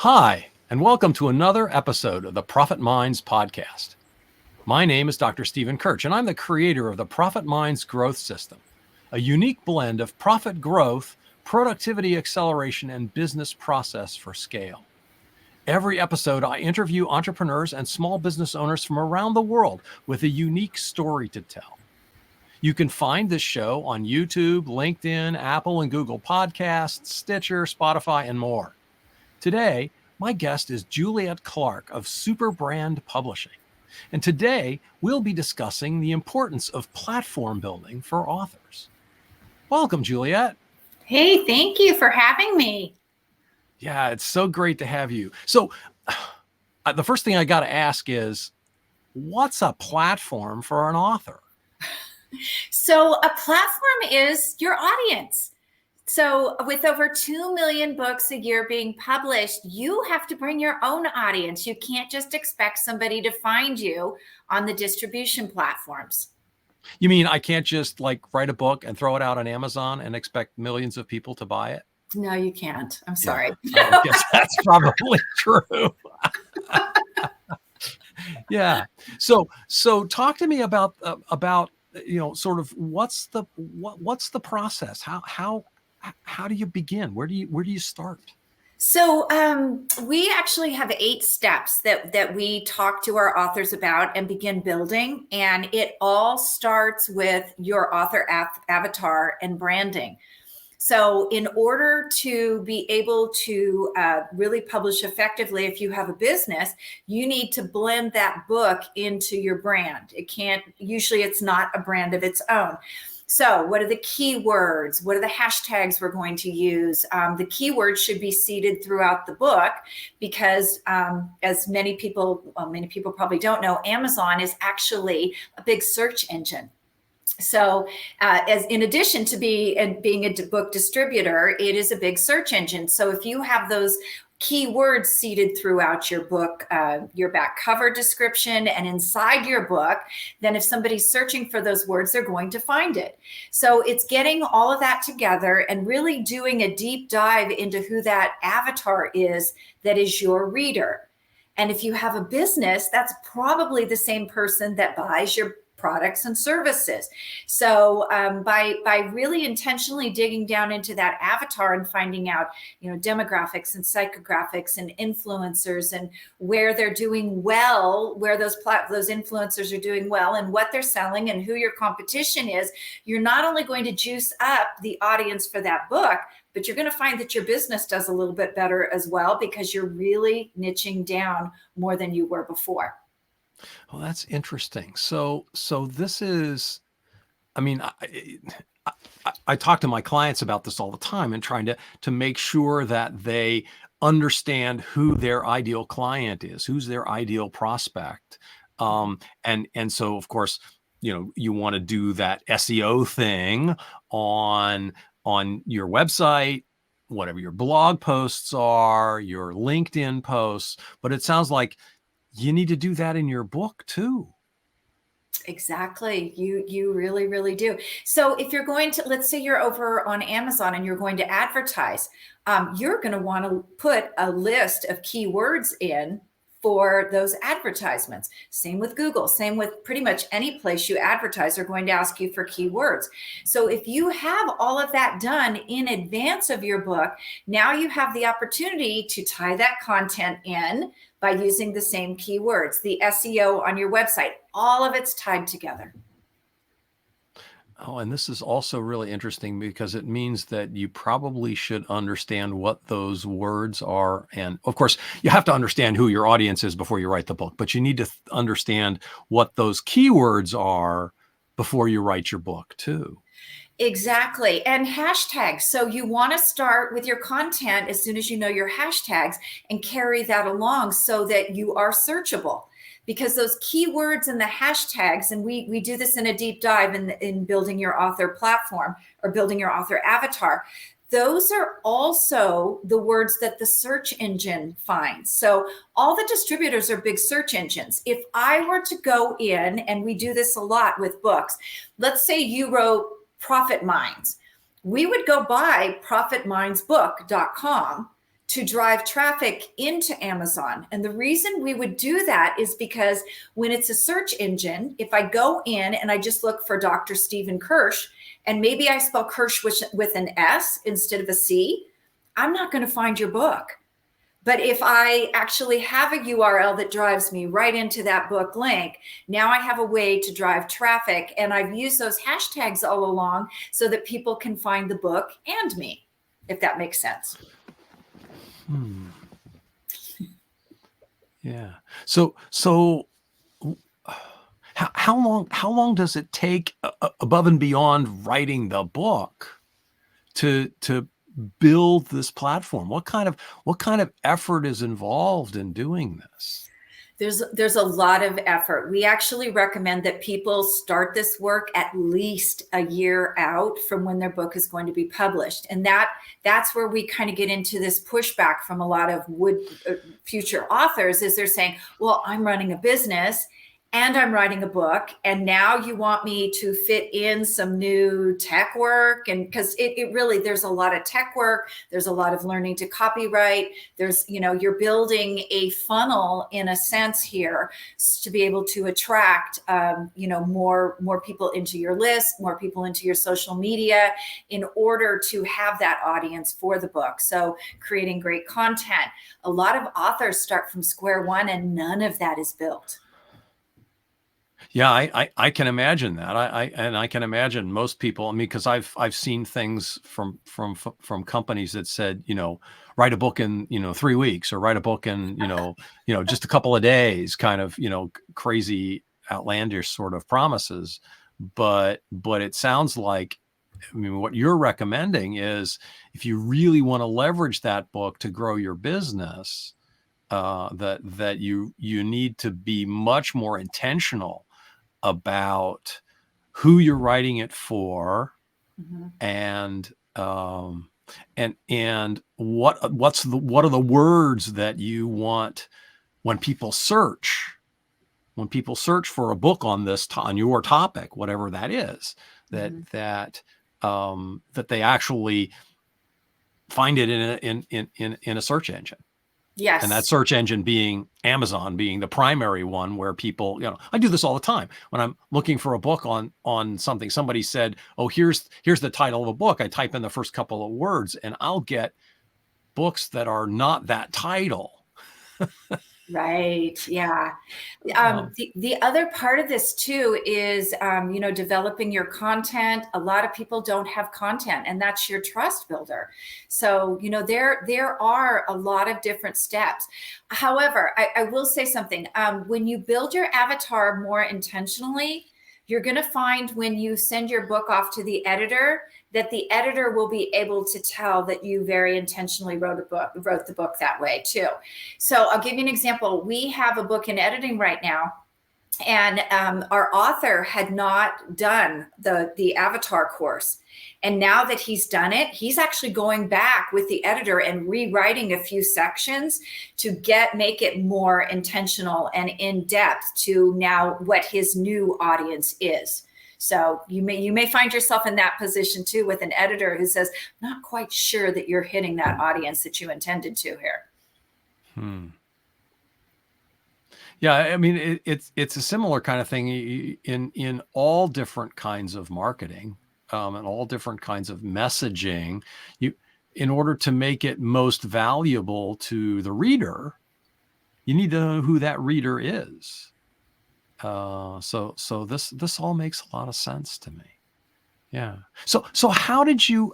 Hi, and welcome to another episode of the Profit Minds podcast. My name is Dr. Stephen Kirch, and I'm the creator of the Profit Minds Growth System, a unique blend of profit growth, productivity acceleration, and business process for scale. Every episode, I interview entrepreneurs and small business owners from around the world with a unique story to tell. You can find this show on YouTube, LinkedIn, Apple and Google Podcasts, Stitcher, Spotify, and more. Today, my guest is Juliet Clark of Super Brand Publishing. And today, we'll be discussing the importance of platform building for authors. Welcome, Juliet. Hey, thank you for having me. Yeah, it's so great to have you. So the first thing I got to ask is, what's a platform for an author? So a platform is your audience. So with over 2 million books a year being published, you have to bring your own audience. You can't just expect somebody to find you on the distribution platforms. You mean I can't just write a book and throw it out on Amazon and expect millions of people to buy it? No, you can't. I'm sorry. Yeah, I guess that's probably true. Yeah. So talk to me about sort of what's the process? How do you begin? Where do you start? So we actually have 8 steps that we talk to our authors about and begin building. And it all starts with your author avatar and branding. So in order to be able to really publish effectively, if you have a business, you need to blend that book into your brand. Usually it's not a brand of its own. So what are the keywords? What are the hashtags we're going to use? The keywords should be seeded throughout the book because as many people probably don't know, Amazon is actually a big search engine. So as in addition to being a book distributor, it is a big search engine. So if you have those keywords seeded throughout your book, your back cover description and inside your book, then if somebody's searching for those words, they're going to find it. So it's getting all of that together and really doing a deep dive into who that avatar is that is your reader. And if you have a business, that's probably the same person that buys your products and services. So by really intentionally digging down into that avatar and finding out, demographics and psychographics and influencers and where they're doing well, where those influencers are doing well and what they're selling and who your competition is, you're not only going to juice up the audience for that book, but you're going to find that your business does a little bit better as well because you're really niching down more than you were before. Well, that's interesting. So this is, I talk to my clients about this all the time and trying to make sure that they understand who their ideal client is, who's their ideal prospect. And so of course, you want to do that SEO thing on your website, whatever your blog posts are, your LinkedIn posts, but it sounds like you need to do that in your book too. Exactly. You really, really do. So if you're going to, let's say you're over on Amazon and you're going to advertise, you're going to want to put a list of keywords in for those advertisements. Same with Google, same with pretty much any place you advertise, are going to ask you for keywords. So if you have all of that done in advance of your book, now you have the opportunity to tie that content in by using the same keywords, the SEO on your website, all of it's tied together. Oh, and this is also really interesting because it means that you probably should understand what those words are. And of course, you have to understand who your audience is before you write the book, but you need to understand what those keywords are before you write your book too. Exactly. And hashtags. So you want to start with your content as soon as you know your hashtags and carry that along so that you are searchable. Because those keywords and the hashtags, and we do this in a deep dive in building your author platform or building your author avatar, those are also the words that the search engine finds. So all the distributors are big search engines. If I were to go in, and we do this a lot with books, let's say you wrote Profit Minds. We would go buy profitmindsbook.com to drive traffic into Amazon. And the reason we would do that is because when it's a search engine, if I go in and I just look for Dr. Stephen Kirch, and maybe I spell Kirch with an S instead of a C, I'm not going to find your book. But if I actually have a URL that drives me right into that book link, now I have a way to drive traffic. And I've used those hashtags all along so that people can find the book and me, if that makes sense. Yeah. So how long does it take above and beyond writing the book to build this platform? What kind of effort is involved in doing this? There's a lot of effort. We actually recommend that people start this work at least a year out from when their book is going to be published. And that's where we kind of get into this pushback from a lot of future authors, is they're saying, well, I'm running a business and I'm writing a book, and now you want me to fit in some new tech work. And because it really, there's a lot of tech work, there's a lot of learning to copyright, there's, you're building a funnel in a sense here to be able to attract, more people into your list, more people into your social media in order to have that audience for the book. So creating great content. A lot of authors start from square one and none of that is built. Yeah, I can imagine that. I can imagine most people. I mean, because I've seen things from companies that said, write a book in 3 weeks, or write a book in just a couple of days, kind of crazy, outlandish sort of promises. But it sounds like, I mean, what you're recommending is, if you really want to leverage that book to grow your business, that you need to be much more intentional about who you're writing it for, and what are the words that you want when people search for a book on your topic, whatever that is, that they actually find it in a search engine. Yes. And that search engine being Amazon, being the primary one, where people, I do this all the time when I'm looking for a book on something. Somebody said, oh, here's the title of a book. I type in the first couple of words and I'll get books that are not that title. Right. Yeah. The other part of this too is, developing your content. A lot of people don't have content, and that's your trust builder. So, there are a lot of different steps. However, I will say something. When you build your avatar more intentionally, you're going to find when you send your book off to the editor, that the editor will be able to tell that you very intentionally wrote the book that way too. So I'll give you an example. We have a book in editing right now, and our author had not done the avatar course. And now that he's done it, he's actually going back with the editor and rewriting a few sections to make it more intentional and in depth to now what his new audience is. So you may find yourself in that position too, with an editor who says, not quite sure that you're hitting that audience that you intended to here. Yeah, I mean, it's a similar kind of thing in all different kinds of marketing, and all different kinds of messaging. In order to make it most valuable to the reader, you need to know who that reader is. So this all makes a lot of sense to me. Yeah. So how did you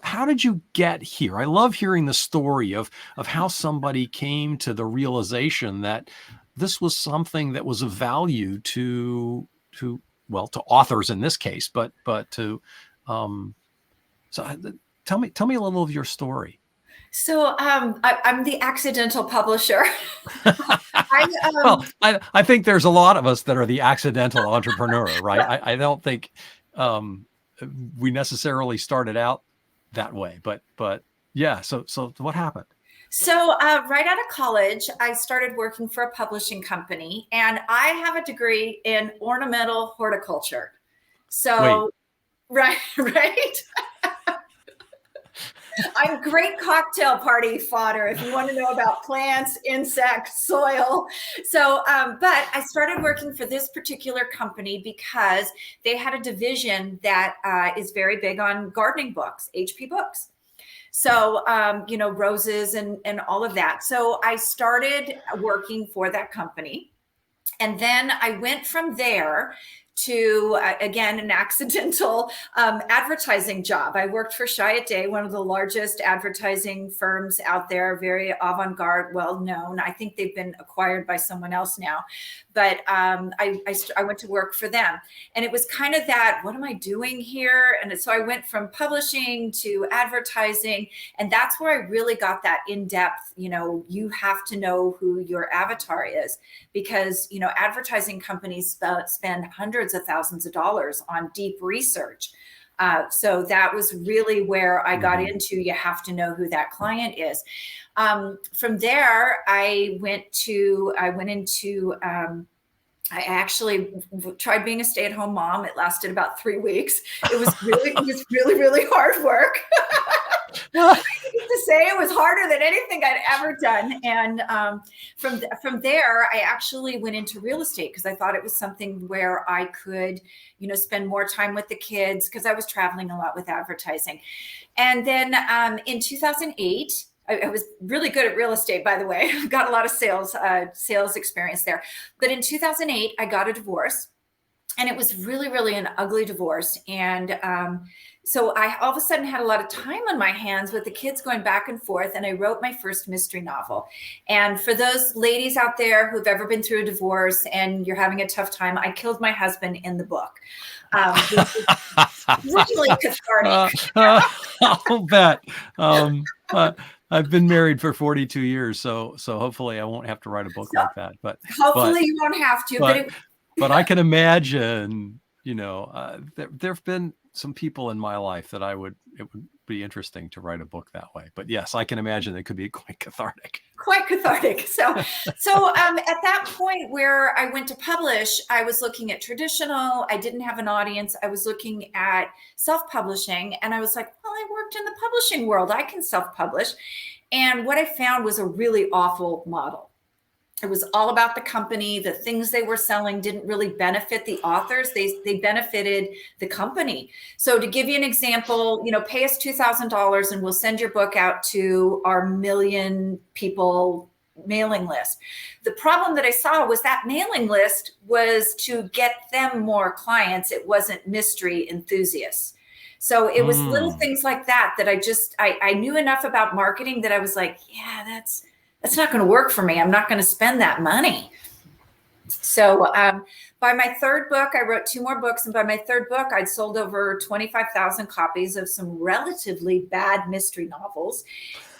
get here? I love hearing the story of how somebody came to the realization that this was something that was of value to authors in this case, but to tell me a little of your story. So I'm the accidental publisher. I think there's a lot of us that are the accidental entrepreneur, right? I don't think we necessarily started out that way, but yeah. So what happened? So right out of college, I started working for a publishing company, and I have a degree in ornamental horticulture. So, right. I'm great cocktail party fodder if you want to know about plants, insects, soil. So, but I started working for this particular company because they had a division that is very big on gardening books, HP books. So, roses and all of that. So I started working for that company. And then I went from there to, again, an accidental advertising job. I worked for Chiat, one of the largest advertising firms out there, very avant-garde, well-known. I think they've been acquired by someone else now. But I went to work for them. And it was kind of that, what am I doing here? And so I went from publishing to advertising. And that's where I really got that in-depth, you have to know who your avatar is, because, advertising companies spend hundreds of thousands of dollars on deep research. So that was really where I got into, you have to know who that client is. From there, I actually tried being a stay-at-home mom. It lasted about 3 weeks. It was really hard work. I need to say it was harder than anything I'd ever done. And from there, I actually went into real estate because I thought it was something where I could, spend more time with the kids, because I was traveling a lot with advertising. And then in 2008, I was really good at real estate, by the way. I got a lot of sales experience there. But in 2008, I got a divorce, and it was really an ugly divorce. And so I all of a sudden had a lot of time on my hands with the kids going back and forth, and I wrote my first mystery novel. And for those ladies out there who've ever been through a divorce and you're having a tough time, I killed my husband in the book. Really cathartic. I'll bet. I've been married for 42 years, so hopefully I won't have to write a book like that. But hopefully you won't have to. But I can imagine, there've been some people in my life that it would be interesting to write a book that way. But yes, I can imagine it could be quite cathartic. Quite cathartic. So at that point where I went to publish, I was looking at traditional. I didn't have an audience. I was looking at self-publishing, and I was like, well, I worked in the publishing world. I can self-publish. And what I found was a really awful model. It was all about the company. The things they were selling didn't really benefit the authors. They benefited the company. So to give you an example, pay us $2,000 and we'll send your book out to our 1 million people mailing list. The problem that I saw was that mailing list was to get them more clients. It wasn't mystery enthusiasts. So it was little things like that I knew enough about marketing that I was like, yeah, that's not going to work for me. I'm not going to spend that money. So by my third book, I wrote 2 more books. And by my third book, I'd sold over 25,000 copies of some relatively bad mystery novels.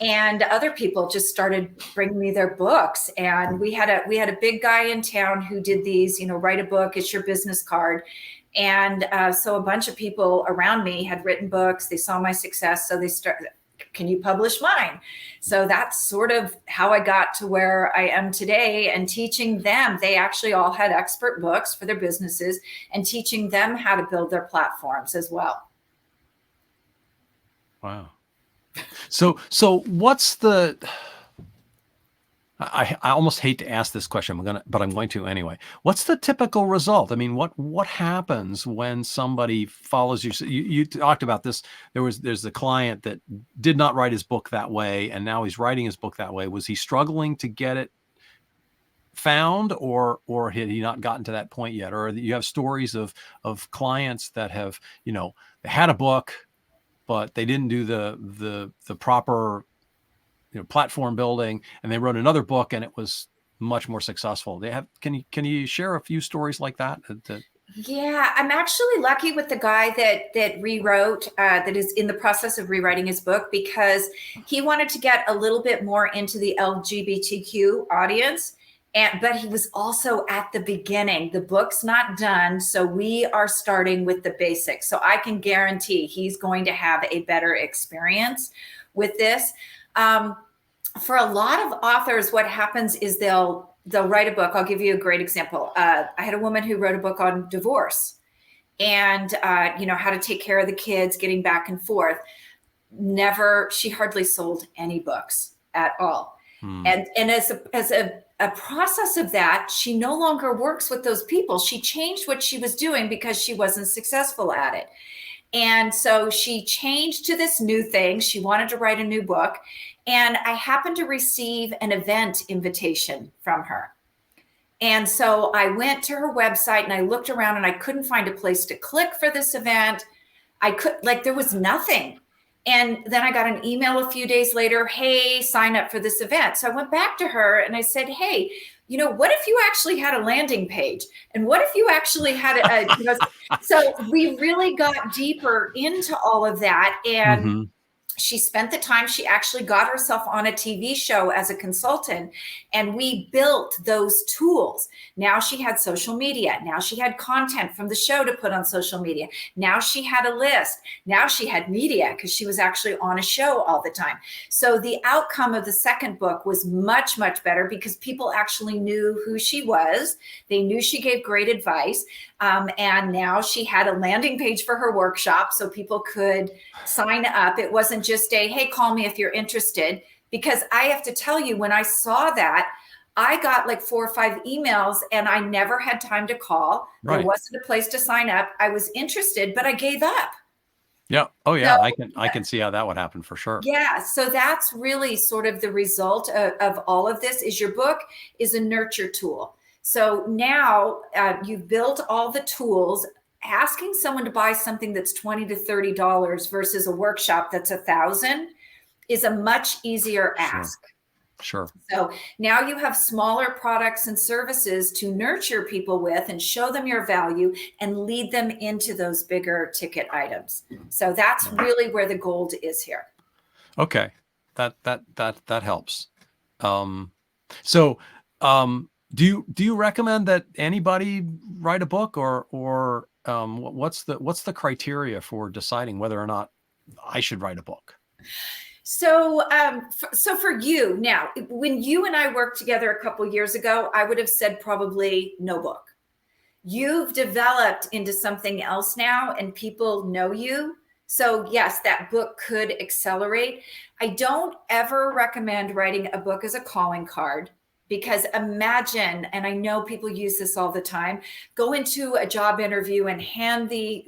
And other people just started bringing me their books. And we had a big guy in town who did these, write a book, it's your business card. And so a bunch of people around me had written books. They saw my success. So they started, can you publish mine? So that's sort of how I got to where I am today, and teaching them. They actually all had expert books for their businesses, and teaching them how to build their platforms as well. Wow. So what's the, I almost hate to ask this question, but I'm going to anyway. What's the typical result? I mean, what happens when somebody follows you? You talked about this. There's a client that did not write his book that way, and now he's writing his book that way. Was he struggling to get it found, or had he not gotten to that point yet? Or you have stories of clients that have, they had a book, but they didn't do the proper platform building, and they wrote another book and it was much more successful. Can you share a few stories like that? Yeah, I'm actually lucky with the guy that rewrote, that is in the process of rewriting his book, because he wanted to get a little bit more into the LGBTQ audience. But he was also at the beginning. The book's not done, so we are starting with the basics. So I can guarantee he's going to have a better experience with this. For a lot of authors, what happens is they'll write a book. I'll give you a great example. I had a woman who wrote a book on divorce and, how to take care of the kids, getting back and forth. she hardly sold any books at all. Hmm. And as a process of that, she no longer works with those people. She changed what she was doing because she wasn't successful at it. And so she changed to this new thing. She wanted to write a new book. And I happened to receive an event invitation from her. And so I went to her website and I looked around and I couldn't find a place to click for this event. There was nothing. And then I got an email a few days later, hey, sign up for this event. So I went back to her and I said, hey, what if you actually had a landing page? And what if you actually had so we really got deeper into all of that. And Mm-hmm. she spent the time. She actually got herself on a TV show as a consultant, and we built those tools. Now she had social media. Now she had content from the show to put on social media. Now she had a list. Now she had media because she was actually on a show all the time. So the outcome of the second book was much, much better because people actually knew who she was. They knew she gave great advice. And now she had a landing page for her workshop so people could sign up. It wasn't just hey, call me if you're interested, because I have to tell you, when I saw that, I got like 4 or 5 emails and I never had time to call. Right. There wasn't a place to sign up. I was interested, but I gave up. Yeah. Oh yeah. So, I can see how that would happen for sure. Yeah. So that's really sort of the result of all of this. Is your book is a nurture tool. So now you've built all the tools. Asking someone to buy something that's $20 to $30 versus a workshop that's $1,000 is a much easier ask. Sure. So now you have smaller products and services to nurture people with and show them your value and lead them into those bigger ticket items. So that's really where the gold is here. Okay. That helps. Do you recommend that anybody write a book, or what's the criteria for deciding whether or not I should write a book? So for you now, when you and I worked together a couple of years ago, I would have said probably no book. You've developed into something else now and people know you. So yes, that book could accelerate. I don't ever recommend writing a book as a calling card. Because imagine, and I know people use this all the time, go into a job interview and hand the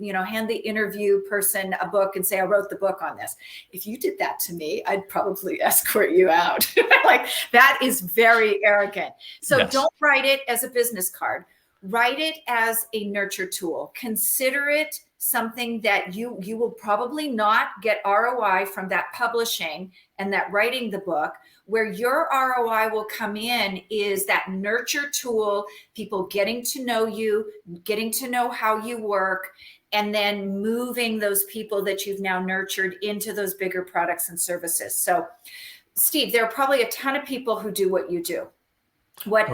interview person a book and say, I wrote the book on this. If you did that to me, I'd probably escort you out. Like, that is very arrogant. So yes. Don't write it as a business card. Write it as a nurture tool. Consider it something that you will probably not get ROI from that publishing and that writing the book. Where your ROI will come in is that nurture tool, people getting to know you, getting to know how you work, and then moving those people that you've now nurtured into those bigger products and services. So, Steve, there are probably a ton of people who do what you do. What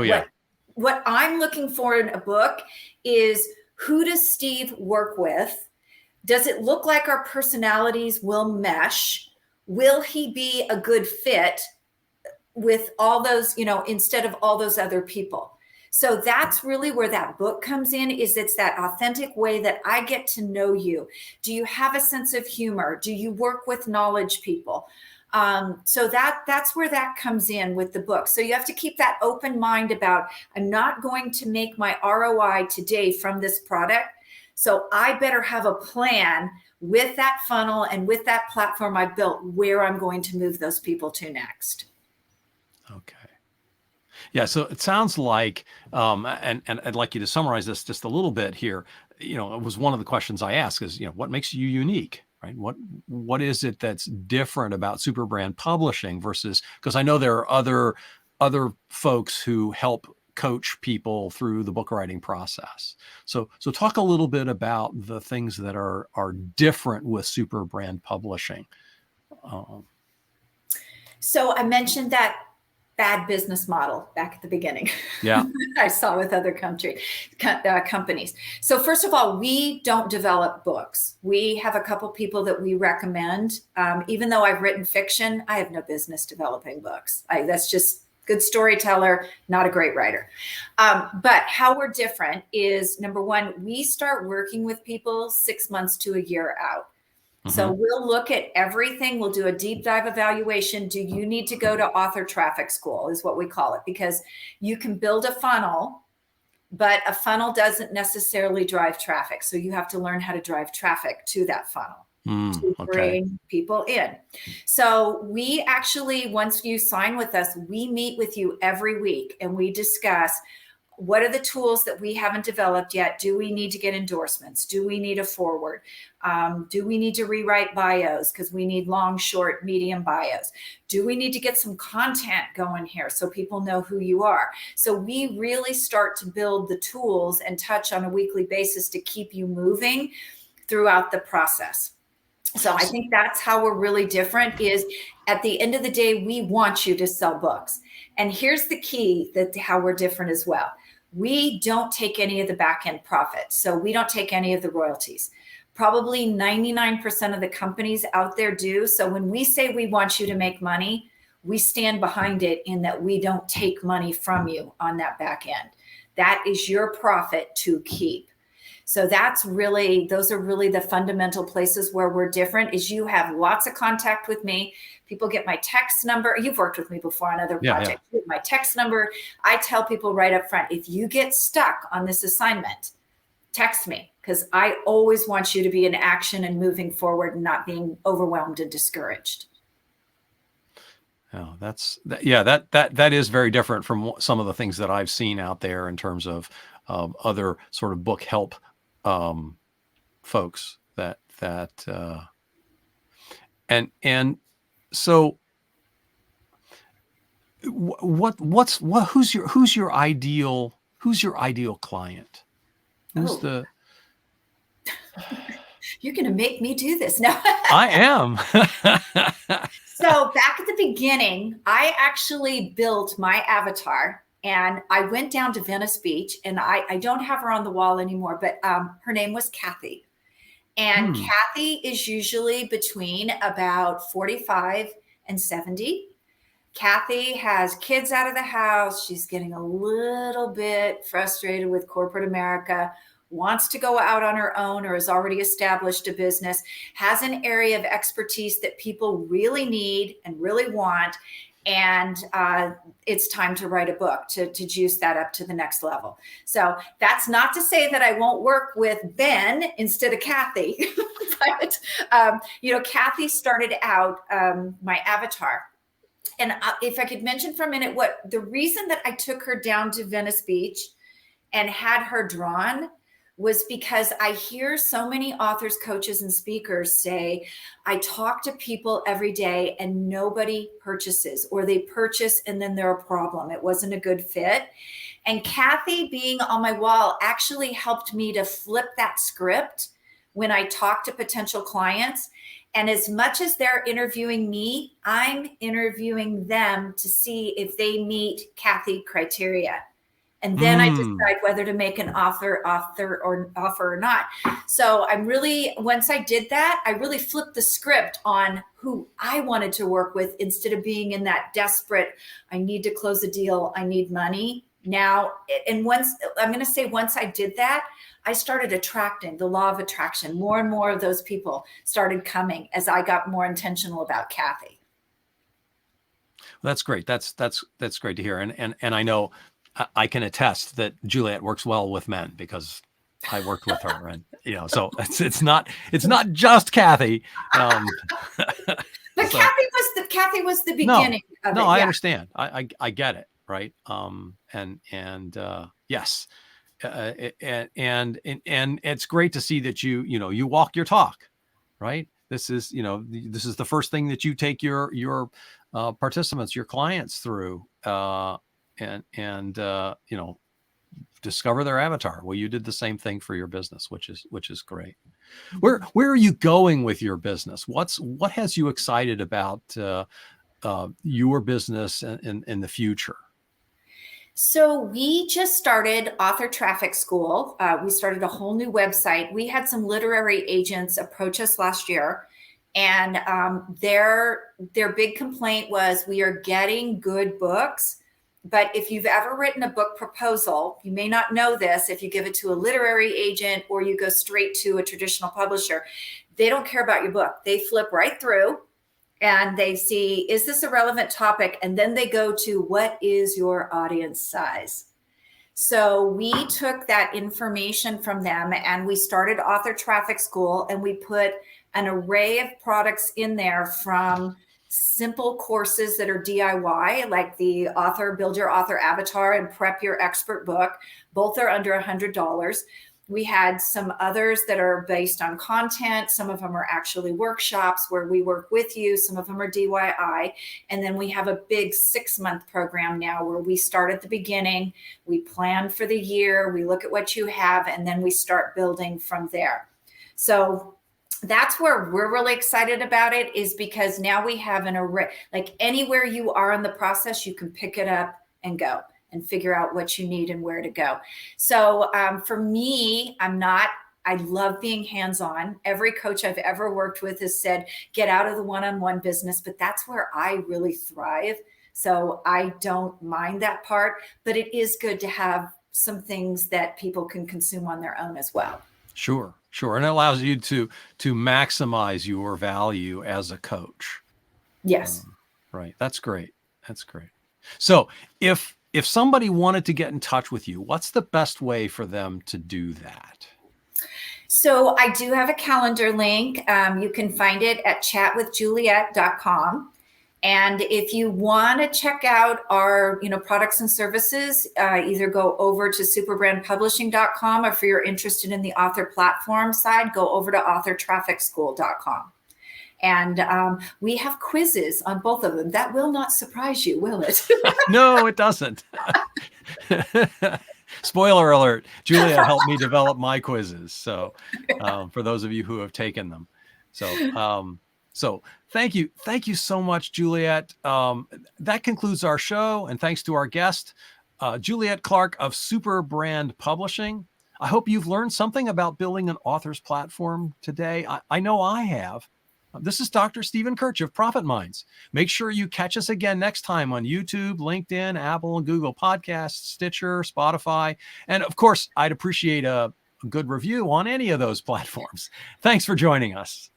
I'm looking for in a book is, who does Steve work with? Does it look like our personalities will mesh? Will he be a good fit with all those, instead of all those other people? So that's really where that book comes in, is it's that authentic way that I get to know you. Do you have a sense of humor? Do you work with knowledge people? So that's where that comes in with the book. So you have to keep that open mind about, I'm not going to make my ROI today from this product. So I better have a plan with that funnel and with that platform I built, where I'm going to move those people to next. Okay. Yeah. So it sounds like, and I'd like you to summarize this just a little bit here. It was one of the questions I asked is, what makes you unique, right? What is it that's different about Superbrand Publishing versus, because I know there are other folks who help coach people through the book writing process. So talk a little bit about the things that are different with Superbrand Publishing. So I mentioned that bad business model back at the beginning. Yeah. I saw with other companies. So first of all, we don't develop books. We have a couple people that we recommend. Even though I've written fiction, I have no business developing books. That's just good storyteller, not a great writer. But how we're different is, number one, we start working with people 6 months to a year out. So we'll look at everything. We'll do a deep dive evaluation. Do you need to go to author traffic school is what we call it, because you can build a funnel, but a funnel doesn't necessarily drive traffic. So you have to learn how to drive traffic to that funnel to bring people in. So we actually, once you sign with us, we meet with you every week and we discuss what are the tools that we haven't developed yet? Do we need to get endorsements? Do we need a forward? Do we need to rewrite bios? Because we need long, short, medium bios. Do we need to get some content going here so people know who you are? So we really start to build the tools and touch on a weekly basis to keep you moving throughout the process. So I think that's how we're really different, is at the end of the day, we want you to sell books. And here's the key that how we're different as well. We don't take any of the back end profit. So we don't take any of the royalties. Probably 99% of the companies out there do. So when we say we want you to make money, we stand behind it in that we don't take money from you on that back end. That is your profit to keep. So those are really the fundamental places where we're different, is you have lots of contact with me. People get my text number. You've worked with me before on other projects. Yeah. My text number. I tell people right up front, if you get stuck on this assignment, text me, because I always want you to be in action and moving forward and not being overwhelmed and discouraged. Oh, that is very different from some of the things that I've seen out there in terms of other sort of book help folks so who's your ideal client? You're going to make me do this now. I am. So back at the beginning, I actually built my avatar. And I went down to Venice Beach, and I don't have her on the wall anymore, but her name was Kathy. And Kathy is usually between about 45 and 70. Kathy has kids out of the house. She's getting a little bit frustrated with corporate America, wants to go out on her own, or has already established a business, has an area of expertise that people really need and really want. And it's time to write a book to juice that up to the next level. So that's not to say that I won't work with Ben instead of Kathy. But, Kathy started out my avatar. And if I could mention for a minute what the reason that I took her down to Venice Beach and had her drawn was because I hear so many authors, coaches, and speakers say, I talk to people every day and nobody purchases, or they purchase and then they're a problem. It wasn't a good fit. And Kathy being on my wall actually helped me to flip that script when I talk to potential clients. And as much as they're interviewing me, I'm interviewing them to see if they meet Kathy criteria. And then I decide whether to make an offer or not. So once I did that, I really flipped the script on who I wanted to work with, instead of being in that desperate, I need to close a deal, I need money now. And once I did that, I started attracting, the law of attraction. More and more of those people started coming as I got more intentional about Kathy. Well, that's great. That's great to hear. And I know I can attest that Juliet works well with men, because I worked with her, and so it's not just Kathy. But so, Kathy was the beginning of it. No, I understand. I get it, right? Yes, and it's great to see that you walk your talk, right? This is the first thing that you take your participants, your clients through. And discover their avatar. Well, you did the same thing for your business, which is great. Where are you going with your business? What has you excited about your business in the future? So we just started Author Traffic School. We started a whole new website. We had some literary agents approach us last year, and their big complaint was, we are getting good books, but if you've ever written a book proposal, you may not know this, if you give it to a literary agent or you go straight to a traditional publisher, they don't care about your book. They flip right through and they see, is this a relevant topic? And then they go to, what is your audience size? So we took that information from them and we started Author Traffic School, and we put an array of products in there, from simple courses that are DIY, like the Build Your Author Avatar and Prep Your Expert Book. Both are under $100. We had some others that are based on content. Some of them are actually workshops where we work with you. Some of them are DIY. And then we have a big 6-month program now where we start at the beginning. We plan for the year. We look at what you have, and then we start building from there. So that's where we're really excited about it, is because now we have an array. Like, anywhere you are in the process, you can pick it up and go and figure out what you need and where to go. So for me, I love being hands-on. Every coach I've ever worked with has said, get out of the one-on-one business, but that's where I really thrive. So I don't mind that part, but it is good to have some things that people can consume on their own as well. Sure. And it allows you to maximize your value as a coach. Yes. Right. That's great. So if somebody wanted to get in touch with you, what's the best way for them to do that? So I do have a calendar link. You can find it at chatwithjuliet.com. And if you want to check out our, products and services, either go over to superbrandpublishing.com, or if you're interested in the author platform side, go over to authortrafficschool.com. And we have quizzes on both of them. That will not surprise you, will it? No, it doesn't. Spoiler alert, Julia helped me develop my quizzes. So for those of you who have taken them. So thank you so much, Juliet. That concludes our show. And thanks to our guest, Juliet Clark of Super Brand Publishing. I hope you've learned something about building an author's platform today. I know I have. This is Dr. Stephen Kirch of Profit Minds. Make sure you catch us again next time on YouTube, LinkedIn, Apple and Google Podcasts, Stitcher, Spotify. And of course, I'd appreciate a good review on any of those platforms. Thanks for joining us.